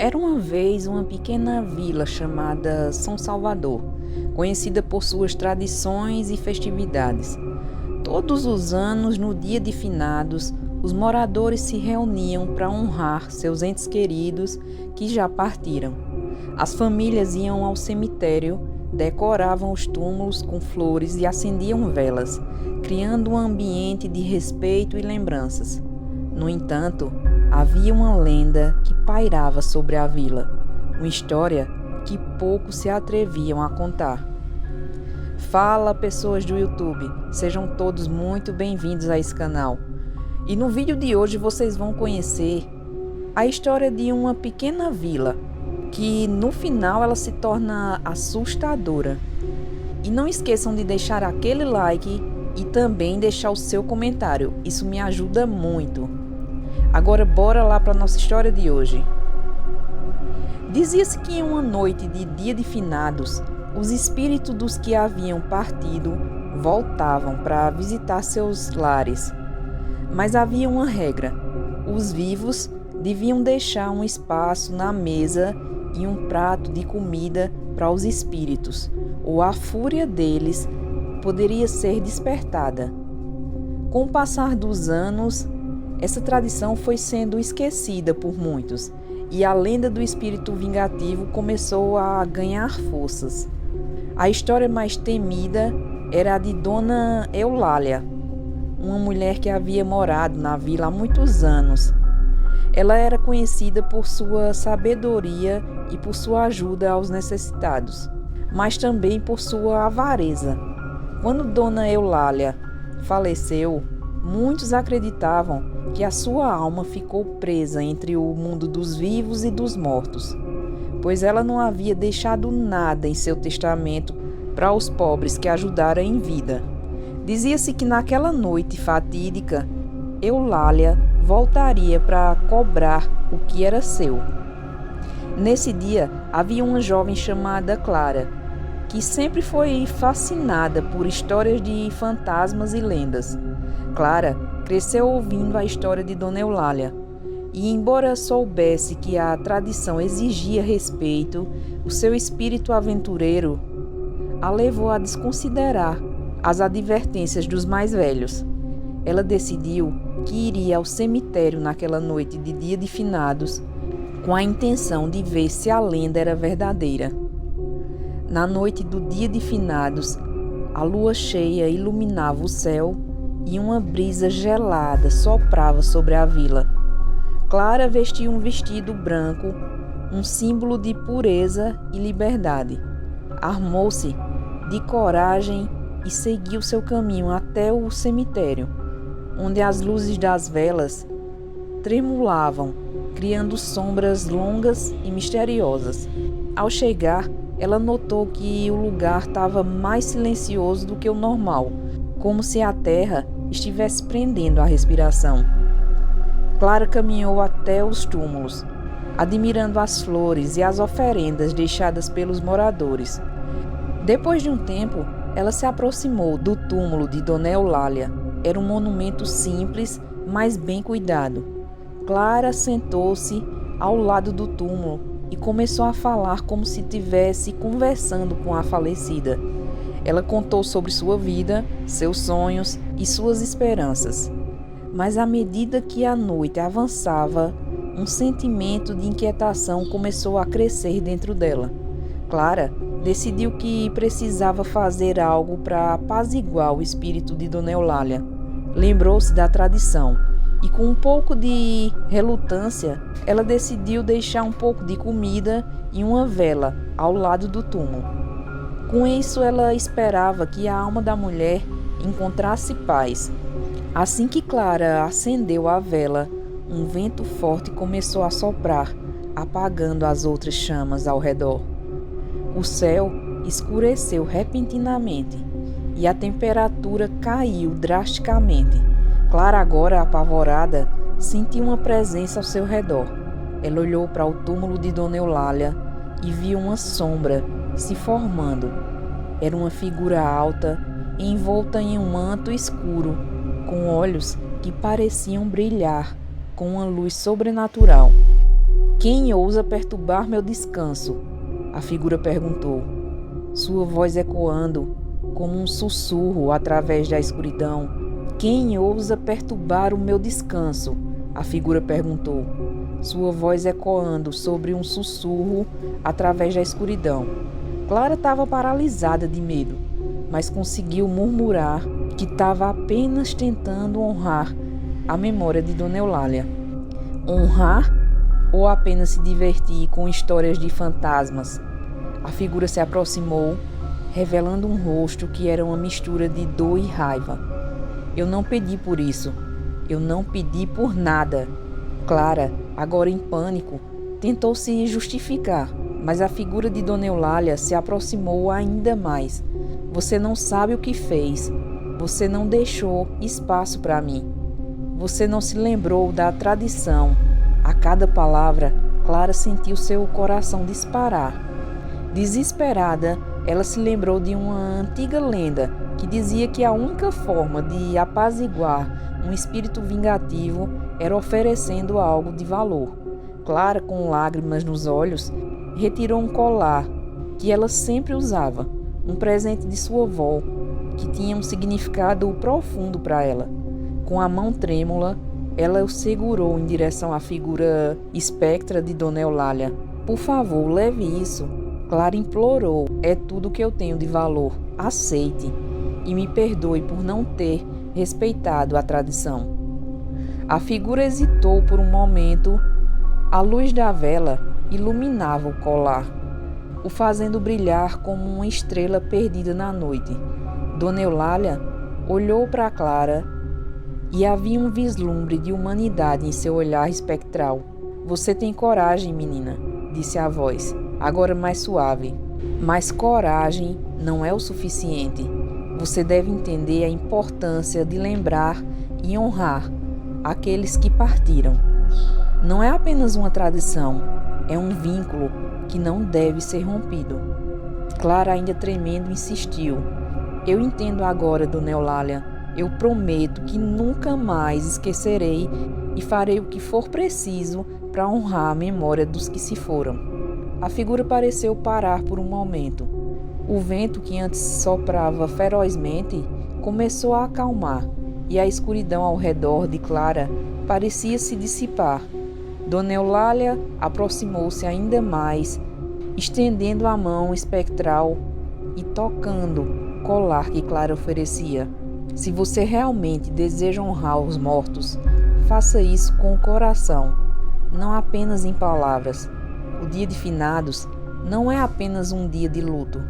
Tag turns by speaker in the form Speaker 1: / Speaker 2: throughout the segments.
Speaker 1: Era uma vez uma pequena vila chamada São Salvador, conhecida por suas tradições e festividades. Todos os anos, no dia de finados, os moradores se reuniam para honrar seus entes queridos que já partiram. As famílias iam ao cemitério, decoravam os túmulos com flores e acendiam velas, criando um ambiente de respeito e lembranças. No entanto, havia uma lenda que pairava sobre a vila, uma história que poucos se atreviam a contar. Fala, pessoas do YouTube, sejam todos muito bem-vindos a esse canal. E no vídeo de hoje vocês vão conhecer a história de uma pequena vila, que no final ela se torna assustadora. E não esqueçam de deixar aquele like e também deixar o seu comentário, isso me ajuda muito. Agora bora lá para a nossa história de hoje. Dizia-se que em uma noite de dia de finados, os espíritos dos que haviam partido voltavam para visitar seus lares. Mas havia uma regra: os vivos deviam deixar um espaço na mesa e um prato de comida para os espíritos, ou a fúria deles poderia ser despertada. Com o passar dos anos, essa tradição foi sendo esquecida por muitos, e a lenda do espírito vingativo começou a ganhar forças. A história mais temida era a de Dona Eulália, uma mulher que havia morado na vila há muitos anos. Ela era conhecida por sua sabedoria e por sua ajuda aos necessitados, mas também por sua avareza. Quando Dona Eulália faleceu, muitos acreditavam que a sua alma ficou presa entre o mundo dos vivos e dos mortos, pois ela não havia deixado nada em seu testamento para os pobres que ajudaram em vida. Dizia-se que naquela noite fatídica, Eulália voltaria para cobrar o que era seu. Nesse dia, havia uma jovem chamada Clara, que sempre foi fascinada por histórias de fantasmas e lendas. Clara cresceu ouvindo a história de Dona Eulália, e embora soubesse que a tradição exigia respeito, o seu espírito aventureiro a levou a desconsiderar as advertências dos mais velhos. Ela decidiu que iria ao cemitério naquela noite de dia de finados, com a intenção de ver se a lenda era verdadeira. Na noite do dia de finados, a lua cheia iluminava o céu e uma brisa gelada soprava sobre a vila. Clara vestia um vestido branco, um símbolo de pureza e liberdade. Armou-se de coragem e seguiu seu caminho até o cemitério, onde as luzes das velas tremulavam, criando sombras longas e misteriosas. Ao chegar, ela notou que o lugar estava mais silencioso do que o normal, como se a terra estivesse prendendo a respiração. Clara caminhou até os túmulos, admirando as flores e as oferendas deixadas pelos moradores. Depois de um tempo, ela se aproximou do túmulo de Dona Eulália. Era um monumento simples, mas bem cuidado. Clara sentou-se ao lado do túmulo e começou a falar como se estivesse conversando com a falecida. Ela contou sobre sua vida, seus sonhos e suas esperanças. Mas à medida que a noite avançava, um sentimento de inquietação começou a crescer dentro dela. Clara decidiu que precisava fazer algo para apaziguar o espírito de Dona Eulália. Lembrou-se da tradição e, com um pouco de relutância, ela decidiu deixar um pouco de comida e uma vela ao lado do túmulo. Com isso, ela esperava que a alma da mulher encontrasse paz. Assim que Clara acendeu a vela, um vento forte começou a soprar, apagando as outras chamas ao redor. O céu escureceu repentinamente e a temperatura caiu drasticamente. Clara, agora apavorada, sentiu uma presença ao seu redor. Ela olhou para o túmulo de Dona Eulália e viu uma sombra se formando. Era uma figura alta, envolta em um manto escuro, com olhos que pareciam brilhar com uma luz sobrenatural. Quem ousa perturbar meu descanso? A figura perguntou, sua voz ecoando como um sussurro através da escuridão. Quem ousa perturbar o meu descanso? A figura perguntou, sua voz ecoando sobre um sussurro através da escuridão. Clara estava paralisada de medo, mas conseguiu murmurar que estava apenas tentando honrar a memória de Dona Eulália. Honrar ou apenas se divertir com histórias de fantasmas? A figura se aproximou, revelando um rosto que era uma mistura de dor e raiva. Eu não pedi por isso. Eu não pedi por nada. Clara, agora em pânico, tentou se justificar, mas a figura de Dona Eulália se aproximou ainda mais. Você não sabe o que fez. Você não deixou espaço para mim. Você não se lembrou da tradição. A cada palavra, Clara sentiu seu coração disparar. Desesperada, ela se lembrou de uma antiga lenda que dizia que a única forma de apaziguar um espírito vingativo era oferecendo algo de valor. Clara, com lágrimas nos olhos, retirou um colar que ela sempre usava, um presente de sua avó, que tinha um significado profundo para ela. Com a mão trêmula, ela o segurou em direção à figura espectra de Dona Eulália. Por favor, leve isso. Clara implorou. É tudo que eu tenho de valor. Aceite e me perdoe por não ter respeitado a tradição. A figura hesitou por um momento. A luz da vela iluminava o colar, o fazendo brilhar como uma estrela perdida na noite. Dona Eulália olhou para Clara e havia um vislumbre de humanidade em seu olhar espectral. Você tem coragem, menina, disse a voz, agora mais suave. Mas coragem não é o suficiente. Você deve entender a importância de lembrar e honrar aqueles que partiram. Não é apenas uma tradição, é um vínculo que não deve ser rompido. Clara, ainda tremendo, insistiu. Eu entendo agora, Dona Eulália. Eu prometo que nunca mais esquecerei e farei o que for preciso para honrar a memória dos que se foram. A figura pareceu parar por um momento. O vento, que antes soprava ferozmente, começou a acalmar e a escuridão ao redor de Clara parecia se dissipar. Dona Eulália aproximou-se ainda mais, estendendo a mão espectral e tocando o colar que Clara oferecia. Se você realmente deseja honrar os mortos, faça isso com o coração, não apenas em palavras. O dia de finados não é apenas um dia de luto,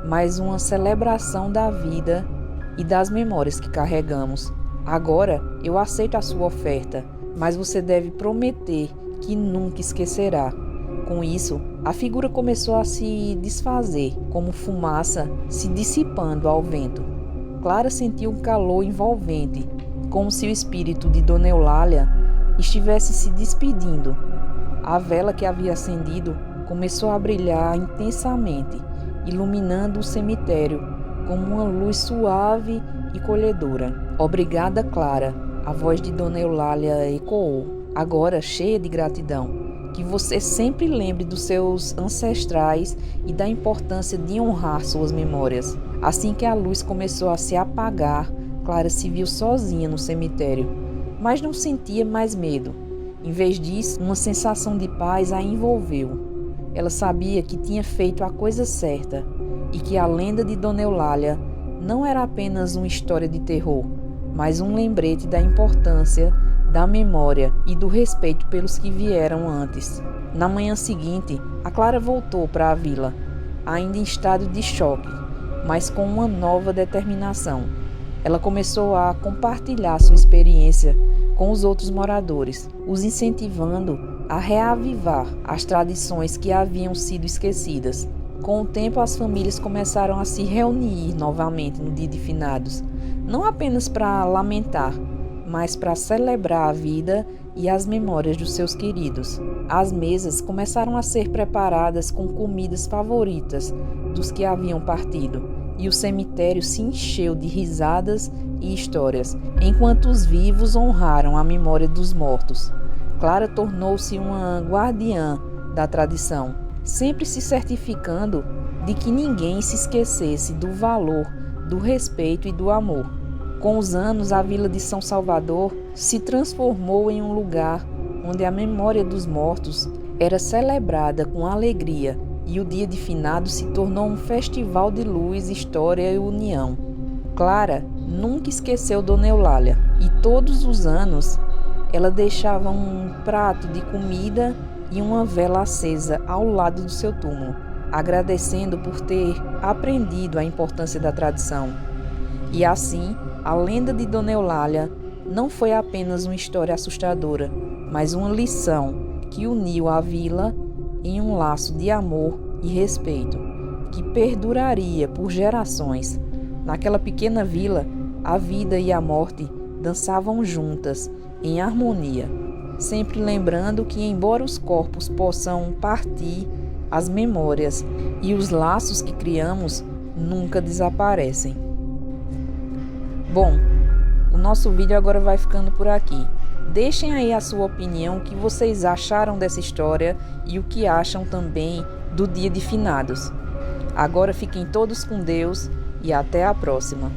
Speaker 1: mas uma celebração da vida e das memórias que carregamos. Agora eu aceito a sua oferta, mas você deve prometer que nunca esquecerá. Com isso, a figura começou a se desfazer, como fumaça se dissipando ao vento. Clara sentiu um calor envolvente, como se o espírito de Dona Eulália estivesse se despedindo. A vela que havia acendido começou a brilhar intensamente, iluminando o cemitério como uma luz suave e colhedora. Obrigada, Clara, a voz de Dona Eulália ecoou, agora cheia de gratidão. Que você sempre lembre dos seus ancestrais e da importância de honrar suas memórias. Assim que a luz começou a se apagar, Clara se viu sozinha no cemitério, mas não sentia mais medo. Em vez disso, uma sensação de paz a envolveu. Ela sabia que tinha feito a coisa certa e que a lenda de Dona Eulália não era apenas uma história de terror, mas um lembrete da importância da memória e do respeito pelos que vieram antes. Na manhã seguinte, a Clara voltou para a vila, ainda em estado de choque, mas com uma nova determinação. Ela começou a compartilhar sua experiência com os outros moradores, os incentivando a reavivar as tradições que haviam sido esquecidas. Com o tempo, as famílias começaram a se reunir novamente no dia de finados, não apenas para lamentar, mas para celebrar a vida e as memórias dos seus queridos. As mesas começaram a ser preparadas com comidas favoritas dos que haviam partido, e o cemitério se encheu de risadas e histórias, enquanto os vivos honraram a memória dos mortos. Clara tornou-se uma guardiã da tradição, sempre se certificando de que ninguém se esquecesse do valor, do respeito e do amor. Com os anos, a vila de São Salvador se transformou em um lugar onde a memória dos mortos era celebrada com alegria e o dia de finados se tornou um festival de luz, história e união. Clara nunca esqueceu Dona Eulália e todos os anos ela deixava um prato de comida e uma vela acesa ao lado do seu túmulo, agradecendo por ter aprendido a importância da tradição. E assim, a lenda de Dona Eulália não foi apenas uma história assustadora, mas uma lição que uniu a vila em um laço de amor e respeito, que perduraria por gerações. Naquela pequena vila, a vida e a morte dançavam juntas, em harmonia, sempre lembrando que, embora os corpos possam partir, as memórias e os laços que criamos nunca desaparecem. Bom, o nosso vídeo agora vai ficando por aqui. Deixem aí a sua opinião, o que vocês acharam dessa história e o que acham também do Dia de Finados. Agora fiquem todos com Deus e até a próxima.